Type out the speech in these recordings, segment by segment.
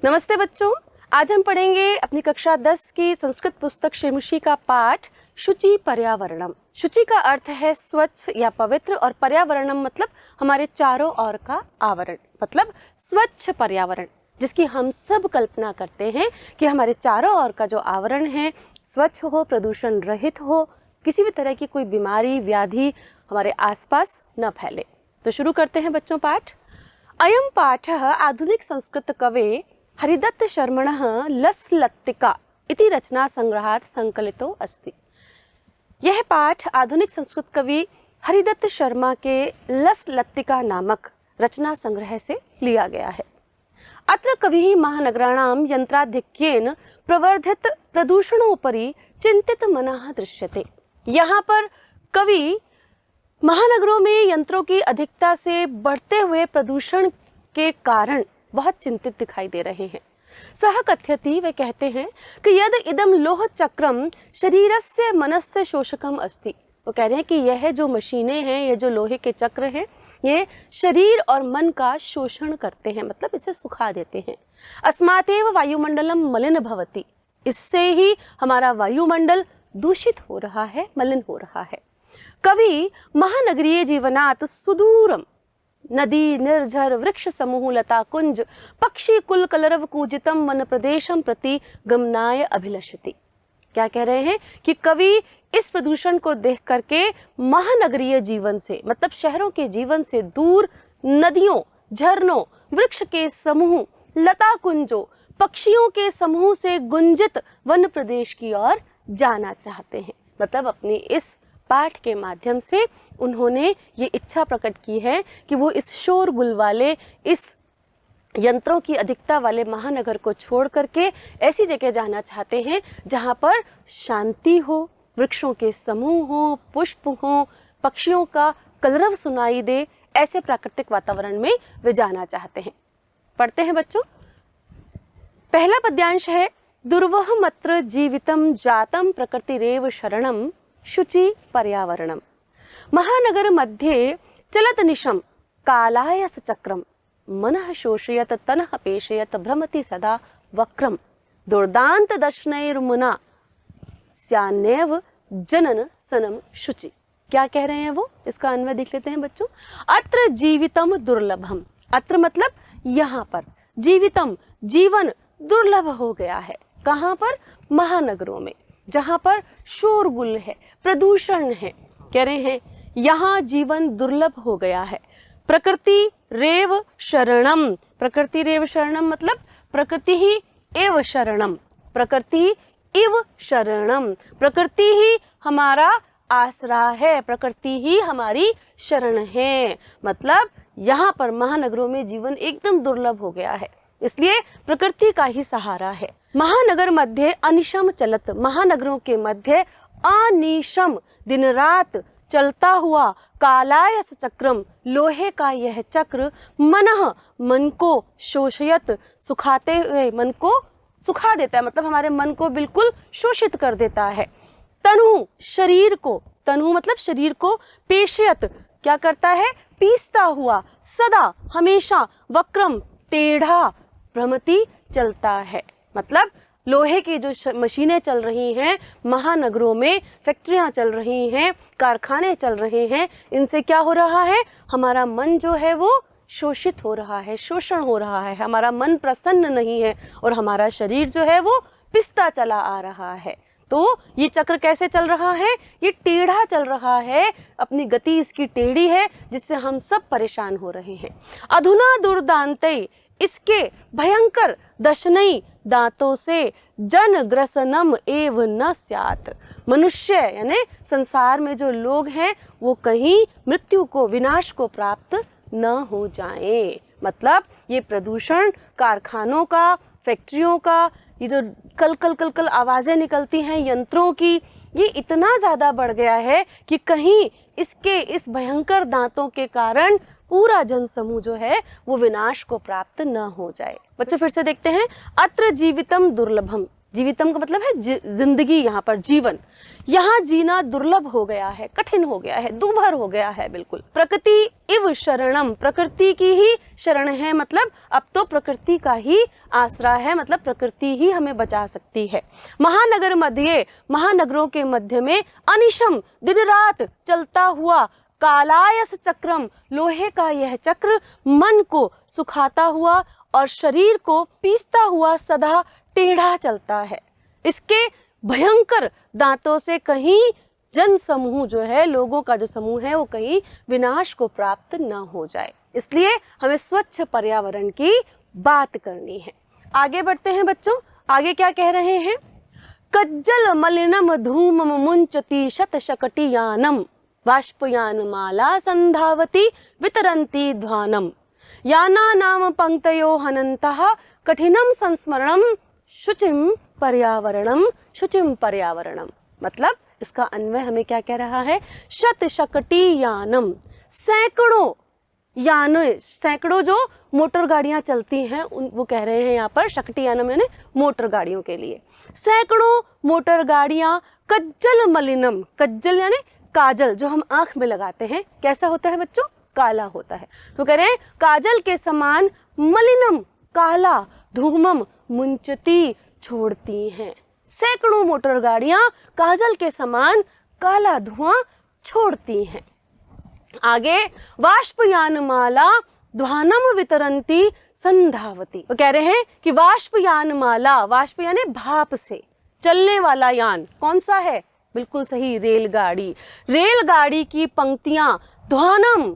नमस्ते बच्चों, आज हम पढ़ेंगे अपनी कक्षा 10 की संस्कृत पुस्तक श्रीमुषी का पाठ शुचि पर्यावरणम। शुचि का अर्थ है स्वच्छ या पवित्र और पर्यावरणम मतलब हमारे चारों ओर का आवरण, मतलब स्वच्छ पर्यावरण जिसकी हम सब कल्पना करते हैं कि हमारे चारों ओर का जो आवरण है स्वच्छ हो, प्रदूषण रहित हो, किसी भी तरह की कोई बीमारी व्याधि हमारे आसपास न फैले। तो शुरू करते हैं बच्चों पाठ। अयं पाठः आधुनिक संस्कृत कवे हरिदत्त शर्मणः लसलत्तिका इति रचना संग्रहात् संकलितो अस्ति। यह पाठ आधुनिक संस्कृत कवि हरिदत्त शर्मा के लसलत्तिका नामक रचना संग्रह से लिया गया है। अत्र कविः महानगराणां यंत्राधिक्येन प्रवर्धित प्रदूषणोपरि चिंतित मनः दृश्यते। यहाँ पर कवि महानगरों में यंत्रों की अधिकता से बढ़ते हुए प्रदूषण के कारण बहुत चिंतित दिखाई दे रहे हैं। सह कथयति, वे कहते हैं कि यद इदम लोह चक्रम शरीरस्य मनस्य शोषकम अस्ति। वो कह रहे हैं कि यह जो मशीनें हैं, ये जो लोहे के चक्र हैं, ये शरीर और मन का शोषण करते हैं, मतलब इसे सुखा देते हैं। अस्मातेव वायुमंडलम मलिन भवति, इससे ही हमारा वायुमंडल दूषित हो रहा है, मलिन हो रहा है। कवि महानगरीय जीवनात् सुदूरम नदी निर्झर वृक्ष समूह लता कुंज पक्षी कुल कलरव कूजितम वन प्रदेशम प्रति गमनाय अभिलषति। क्या कह रहे हैं कि कवि इस प्रदूषण को देख करके महानगरीय जीवन से, मतलब शहरों के जीवन से दूर नदियों, झरनों, वृक्ष के समूह, लता कुंजों, पक्षियों के समूह से गुंजित वन प्रदेश की ओर जाना चाहते हैं। मतलब अपनी इस पाठ के माध्यम से उन्होंने ये इच्छा प्रकट की है कि वो इस शोरगुल वाले, इस यंत्रों की अधिकता वाले महानगर को छोड़ करके ऐसी जगह जाना चाहते हैं जहाँ पर शांति हो, वृक्षों के समूह हो, पुष्प हो, पक्षियों का कलरव सुनाई दे। ऐसे प्राकृतिक वातावरण में वे जाना चाहते हैं। पढ़ते हैं बच्चों। पहला पद्यांश है दुर्वहमत्र जीवितम जातम प्रकृतिरेव शरणम शुचि पर्यावरणम। महानगर मध्ये चलत निशम कालायस चक्रम मनः शोषयत तनः पेशयत भ्रमति सदा वक्रम दुर्दांत दर्शनैर्मुना स्यान्नेव जनन सनम शुचि। क्या कह रहे हैं वो, इसका अन्वय देख लेते हैं बच्चों। अत्र जीवितम दुर्लभम, अत्र मतलब यहाँ पर, जीवितम जीवन दुर्लभ हो गया है। कहाँ पर? महानगरों में, जहाँ पर शोरगुल है, प्रदूषण है। कह रहे हैं यहाँ जीवन दुर्लभ हो गया है। प्रकृति रेव शरणम, प्रकृति रेव शरणम मतलब प्रकृति ही एव शरणम, प्रकृति इव शरणम, प्रकृति ही हमारा आसरा है, प्रकृति ही हमारी शरण है। मतलब यहाँ पर महानगरों में जीवन एकदम दुर्लभ हो गया है, इसलिए प्रकृति का ही सहारा है। महानगर मध्य अनिशम चलत, महानगरों के मध्य अनिशम दिन रात चलता हुआ कालायस चक्रम, लोहे का यह चक्र, मनः मन को शोषयत, सुखाते हुए मन को सुखा देता है, मतलब हमारे मन को बिल्कुल शोषित कर देता है। तनु शरीर को, तनु मतलब शरीर को, पेशयत क्या करता है? पीसता हुआ, सदा हमेशा, वक्रम टेढ़ा, भ्रमति चलता है। मतलब लोहे की जो मशीनें चल रही हैं महानगरों में, फैक्ट्रियां चल रही हैं, कारखाने चल रहे हैं, इनसे क्या हो रहा है? हमारा मन जो है वो शोषित हो रहा है, शोषण हो रहा है, हमारा मन प्रसन्न नहीं है और हमारा शरीर जो है वो पिसता चला आ रहा है। तो ये चक्र कैसे चल रहा है? ये टेढ़ा चल रहा है, अपनी गति इसकी टेढ़ी है, जिससे हम सब परेशान हो रहे हैं। अधुना दुर्दांते, इसके भयंकर दशनई दांतों से जन ग्रसनम एव न स्यात्, मनुष्य यानी संसार में जो लोग हैं वो कहीं मृत्यु को, विनाश को प्राप्त न हो जाएं। मतलब ये प्रदूषण कारखानों का, फैक्ट्रियों का, ये जो कल कल कल कल आवाजें निकलती हैं यंत्रों की, ये इतना ज्यादा बढ़ गया है कि कहीं इसके इस भयंकर दांतों के कारण पूरा जनसमूह जो है वो विनाश को प्राप्त न हो जाए। बच्चों फिर से देखते हैं। अत्र जीवितम दुर्लभम, जीवितम का मतलब है जिंदगी, यहाँ पर जीवन, यहाँ जीना दुर्लभ हो गया है, कठिन हो गया है, दूभर हो गया है बिल्कुल। प्रकृति इव शरणम, प्रकृति की ही शरण है, मतलब अब तो प्रकृति का ही आसरा है, मतलब प्रकृति ही हमें बचा सकती है। महानगर मध्य, महानगरों के मध्य में अनिशम, दिन रात चलता हुआ, कालायस चक्रम, लोहे का यह चक्र मन को सुखाता हुआ और शरीर को पीसता हुआ सदा टेढ़ा चलता है। इसके भयंकर दांतों से कहीं जन समूह जो है, लोगों का जो समूह है, वो कहीं विनाश को प्राप्त न हो जाए, इसलिए हमें स्वच्छ पर्यावरण की बात करनी है। आगे बढ़ते हैं बच्चों, आगे क्या कह रहे हैं? कज्जल मलिनम धूम मुंचती शत शकटियानम, बाष्पयान माला संधावती वितरंती ध्वानम, याना नाम पंक्तयो हनन्तः कठिनम संस्मरणम शुचिम पर्यावरणम, शुचिम पर्यावरणम। मतलब इसका अन्वय हमें क्या कह रहा है? शत शकटी यानम, सैकड़ों यान, सैकड़ों जो मोटर गाड़ियां चलती हैं वो कह रहे हैं यहाँ पर शकटी यानम यानी मोटर गाड़ियों के लिए, सैकड़ों मोटर गाड़ियां कज्जल मलिनम, कज्जल यानी काजल जो हम आंख में लगाते हैं, कैसा होता है बच्चों? काला होता है। तो कह रहे हैं काजल के समान, मलिनम काला, धूमम मुंचती छोड़ती हैं, सैकड़ों मोटर गाड़ियां काजल के समान काला धुआं छोड़ती हैं। आगे वाष्पयान माला ध्वानम वितरंती संधावती, वो कह रहे हैं कि वाष्पयान माला, वाष्प यानी भाप से चलने वाला यान, कौन सा है? बिल्कुल सही, रेलगाड़ी। रेलगाड़ी की पंक्तियां ध्वानम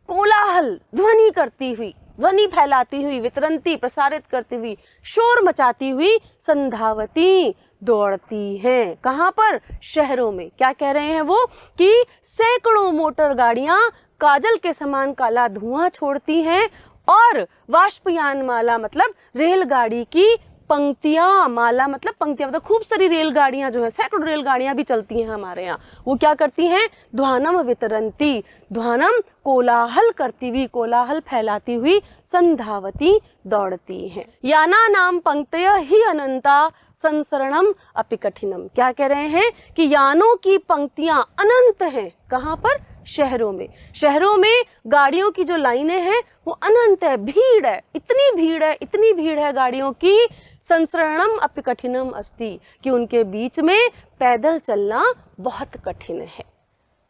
कोलाहल, ध्वनि करती हुई, ध्वनि फैलाती हुई, वितरंती प्रसारित करती हुई, शोर मचाती हुई, संधावती दौड़ती हैं। कहाँ पर? शहरों में। क्या कह रहे हैं वो? कि सैकड़ों मोटर गाड़ियां काजल के समान काला धुआं छोड़ती हैं और वाष्पयान माला मतलब रेलगाड़ी की पंक्तियां, माला मतलब पंक्तियां, मतलब खूब सारी रेलगाड़ियां जो है, सैकड़ों रेलगाड़ियां भी चलती हैं हमारे यहाँ, वो क्या करती हैं? ध्वानम वितरंती, ध्वानम कोलाहल करती हुई, कोलाहल फैलाती हुई, संधावती दौड़ती हैं। याना नाम पंक्तय ही अनंता संसरणम अपि कठिनम। क्या कह रहे हैं? कि यानों की पंक्तियां अनंत हैं। कहाँ पर? शहरों में। शहरों में गाड़ियों की जो लाइनें हैं वो अनंत है, भीड़ है, इतनी भीड़ है, इतनी भीड़ है गाड़ियों की, संसरणम अपि कठिनम अस्ति, कि उनके बीच में पैदल चलना बहुत कठिन है।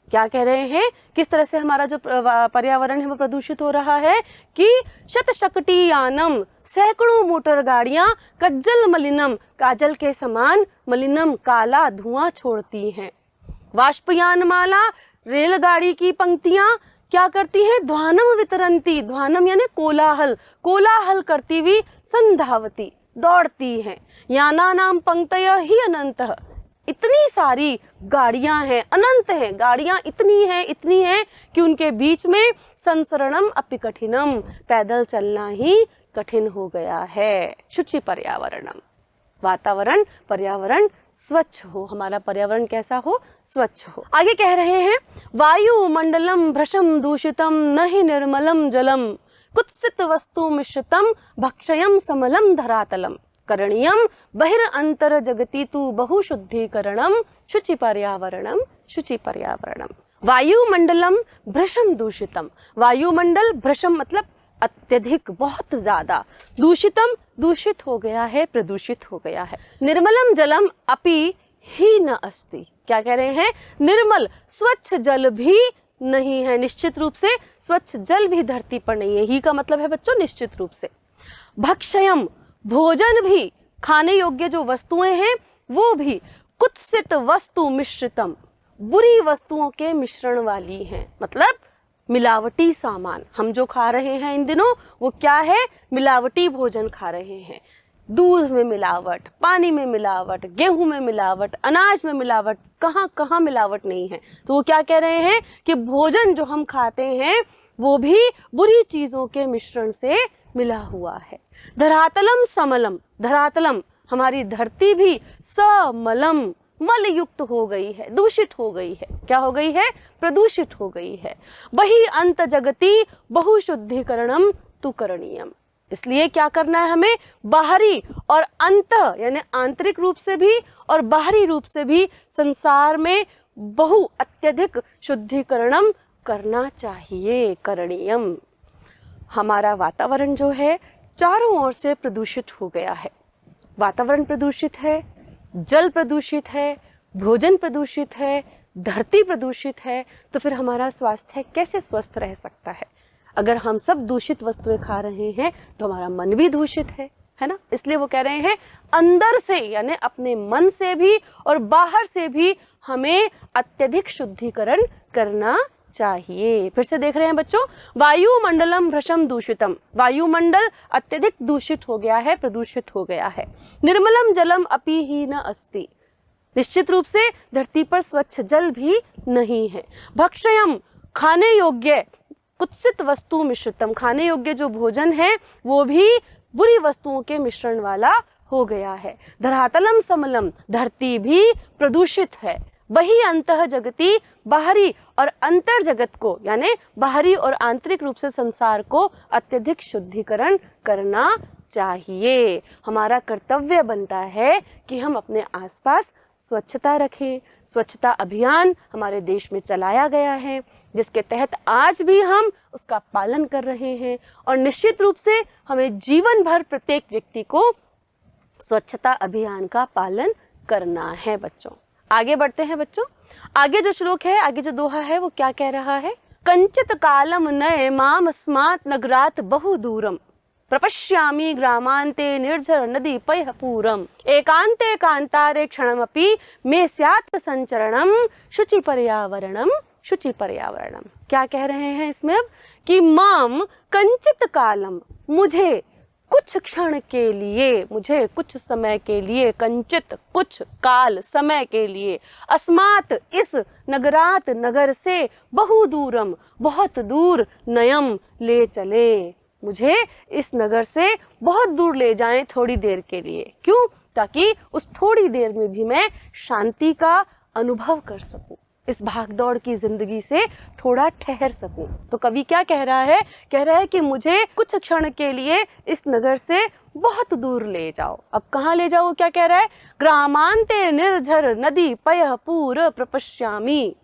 क्या कह रहे हैं? किस तरह से हमारा जो पर्यावरण है वो प्रदूषित हो रहा है? कि शत शकटी यानम, सैकड़ों मोटर गाड़ियां कज्जल मलिनम, काजल के समान मलिनम काला धुआं छोड़ती हैं। वाष्पयान माला, रेलगाड़ी की पंक्तियां क्या करती हैं? ध्वानम वितरंती, ध्वानम यानी कोलाहल, कोलाहल करती हुई, संधावती दौड़ती हैं। याना नाम पंक्तय ही अनंतः, इतनी सारी गाड़ियां हैं, अनंत हैं, गाड़ियां इतनी हैं कि उनके बीच में संसरणम अपि कठिनम, पैदल चलना ही कठिन हो गया है। शुचि पर्यावरणम, वातावरण, पर्यावरण स्वच्छ हो, हमारा पर्यावरण कैसा हो? स्वच्छ हो। आगे कह रहे हैं वायु मंडलम भ्रशम दूषितम नहि निर्मलम जलम, कुत्सित वस्तु मिश्रितम भक्षयम समलम धरातलम, करणीयम बहिर अंतर जगति तु बहुशुद्धिकरणम, शुचि पर्यावरणम, शुचि पर्यावरणम। वायुमंडलम भ्रशम दूषितम, वायुमंडल भ्रशम मतलब अत्यधिक, बहुत ज्यादा, दूषितम दूषित हो गया है, प्रदूषित हो गया है। निर्मलम जलम अपि ही न अस्ति, क्या कह रहे हैं? निर्मल स्वच्छ जल भी नहीं है, निश्चित रूप से स्वच्छ जल भी धरती पर नहीं है। ही का मतलब है बच्चों निश्चित रूप से। भक्षयम, भोजन भी, खाने योग्य जो वस्तुएं हैं वो भी, कुत्सित वस्तु मिश्रितम, बुरी वस्तुओं के मिश्रण वाली हैं, मतलब मिलावटी सामान हम जो खा रहे हैं इन दिनों वो क्या है? मिलावटी भोजन खा रहे हैं। दूध में मिलावट, पानी में मिलावट, गेहूं में मिलावट, अनाज में मिलावट, कहाँ कहाँ मिलावट नहीं है। तो वो क्या कह रहे हैं कि भोजन जो हम खाते हैं वो भी बुरी चीजों के मिश्रण से मिला हुआ है। धरातलम समलम, धरातलम हमारी धरती भी समलम, मल युक्त हो गई है, दूषित हो गई है। क्या हो गई है? प्रदूषित हो गई है। बहि अंत जगति बहुशुद्धिकरणम तु करणीयम, इसलिए क्या करना है हमें, बाहरी और यानी आंतरिक रूप से भी और बाहरी रूप से भी संसार में बहु अत्यधिक शुद्धिकरणम करना चाहिए, करणीयम। हमारा वातावरण जो है चारों ओर से प्रदूषित हो गया है। वातावरण प्रदूषित है, जल प्रदूषित है, भोजन प्रदूषित है, धरती प्रदूषित है, तो फिर हमारा स्वास्थ्य कैसे स्वस्थ रह सकता है? अगर हम सब दूषित वस्तुएं खा रहे हैं तो हमारा मन भी दूषित है ना। इसलिए वो कह रहे हैं अंदर से यानी अपने मन से भी और बाहर से भी हमें अत्यधिक शुद्धिकरण करना चाहिए। फिर से देख रहे हैं बच्चों, वायुमंडलम भ्रशम दूषितम, वायुमंडल अत्यधिक दूषित हो गया है, प्रदूषित हो गया है। निर्मलम जलम अपि ही न अस्ति, निश्चित रूप से धरती पर स्वच्छ जल भी नहीं है। भक्षयम, खाने योग्य, कुत्सित वस्तु मिश्रितम, खाने योग्य जो भोजन है वो भी बुरी वस्तुओं के मिश्रण वाला हो गया है। धरातलम समलम, धरती भी प्रदूषित है। वही अंतः जगती, बाहरी और अंतर जगत को यानी बाहरी और आंतरिक रूप से संसार को अत्यधिक शुद्धिकरण करना चाहिए। हमारा कर्तव्य बनता है कि हम अपने आसपास स्वच्छता रखें। स्वच्छता अभियान हमारे देश में चलाया गया है, जिसके तहत आज भी हम उसका पालन कर रहे हैं और निश्चित रूप से हमें जीवन भर प्रत्येक व्यक्ति को स्वच्छता अभियान का पालन करना है। बच्चों आगे बढ़ते हैं बच्चों। आगे जो श्लोक है, आगे जो दोहा है वो क्या कह रहा है, कंचित कालम नये माम अस्मात् नगरात् बहु दूरम प्रपश्यामि ग्रामांते निर्झर नदी पयःपूरम एकांते कांतारे क्षणमपि मे स्यात् संचरणम शुचि पर्यावरणम, शुचि पर्यावरणम। क्या कह रहे हैं इसमें अब कि माम कंचित कालम, मुझे कुछ क्षण के लिए, मुझे कुछ समय के लिए, कंचित कुछ काल समय के लिए, अस्मात् इस, नगरात नगर से, बहु दूरम बहुत दूर, नयम ले चले, मुझे इस नगर से बहुत दूर ले जाएं थोड़ी देर के लिए। क्यों? ताकि उस थोड़ी देर में भी मैं शांति का अनुभव कर सकूं, इस भागदौड़ की जिंदगी से थोड़ा ठहर सकूं। तो कवि क्या कह रहा है, कह रहा है कि मुझे कुछ क्षण के लिए इस नगर से बहुत दूर ले जाओ। अब कहाँ ले जाओ, क्या कह रहा है, ग्रामांते निर्झर नदी पयःपूर प्रपश्यामि।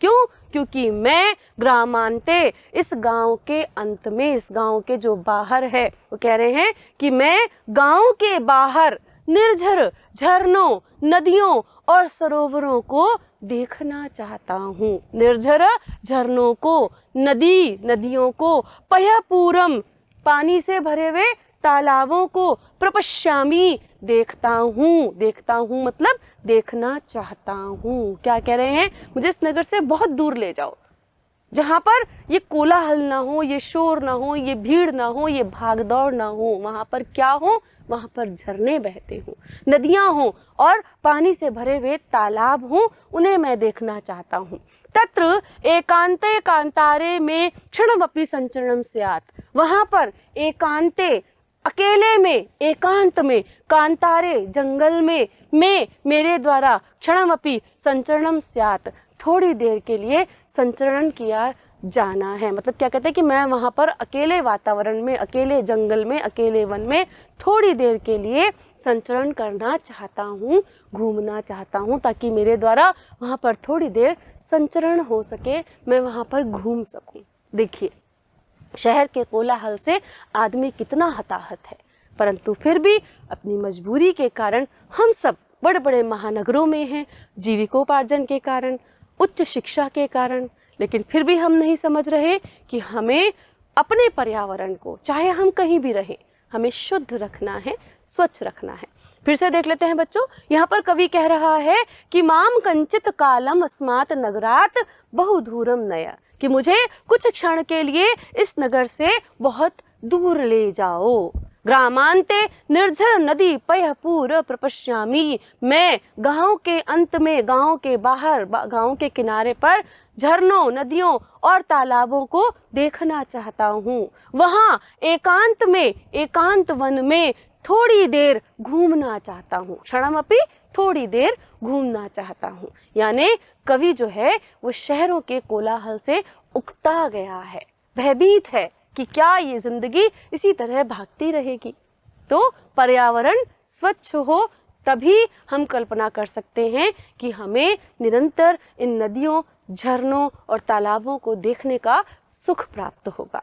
क्यों? क्योंकि मैं ग्रामांते, इस गांव के अंत में, इस गांव के जो बाहर है, वो कह रहे हैं कि मैं गांव के बाहर निर्झर, झरनों, नदियों और सरोवरों को देखना चाहता हूँ। निर्झर, झरनों को, नदियों को, पयःपूरम, पानी से भरे हुए तालाबों को, प्रपश्यामि, देखता हूँ मतलब देखना चाहता हूँ। क्या कह रहे हैं, मुझे इस नगर से बहुत दूर ले जाओ, जहाँ पर ये कोलाहल ना हो, ये शोर ना हो, ये भीड़ ना हो, ये भागदौड़ ना हो। वहाँ पर क्या हो, वहाँ पर झरने बहते हों, नदियाँ हों और पानी से भरे हुए तालाब हों, उन्हें मैं देखना चाहता हूँ। तत्र एकांते कांतारे में क्षणमपि संचरणम स्यात्, वहाँ पर एकांते, अकेले में, एकांत में, कांतारे, जंगल में, मेरे द्वारा क्षणमपि संचरणम स्यात्, थोड़ी देर के लिए संचरण किया जाना है। मतलब क्या कहते हैं कि मैं वहाँ पर अकेले वातावरण में, अकेले जंगल में, अकेले वन में थोड़ी देर के लिए संचरण करना चाहता हूँ, घूमना चाहता हूँ, ताकि मेरे द्वारा वहाँ पर थोड़ी देर संचरण हो सके, मैं वहाँ पर घूम सकूँ। देखिए, शहर के कोलाहल से आदमी कितना हताहत है, परंतु फिर भी अपनी मजबूरी के कारण हम सब बड़े बड़े महानगरों में हैं, जीविकोपार्जन के कारण, उच्च शिक्षा के कारण, लेकिन फिर भी हम नहीं समझ रहे कि हमें अपने पर्यावरण को, चाहे हम कहीं भी रहें, हमें शुद्ध रखना है, स्वच्छ रखना है। फिर से देख लेते हैं बच्चों, यहाँ पर कवि कह रहा है कि माम कंचित कालम अस्मात् नगरात् बहु दूरम नय, कि मुझे कुछ क्षण के लिए इस नगर से बहुत दूर ले जाओ। ग्रामांते निर्झर नदी पयःपूर प्रपश्यामि, मैं गांव के अंत में, गांव के बाहर, गांव के किनारे पर झरनों, नदियों और तालाबों को देखना चाहता हूँ। वहाँ एकांत में, एकांत वन में थोड़ी देर घूमना चाहता हूँ। क्षणमपि, थोड़ी देर घूमना चाहता हूँ। यानी कवि जो है वो शहरों के कोलाहल से उकता गया है, भयभीत है कि क्या ये जिंदगी इसी तरह भागती रहेगी। तो पर्यावरण स्वच्छ हो तभी हम कल्पना कर सकते हैं कि हमें निरंतर इन नदियों, झरनों और तालाबों को देखने का सुख प्राप्त होगा।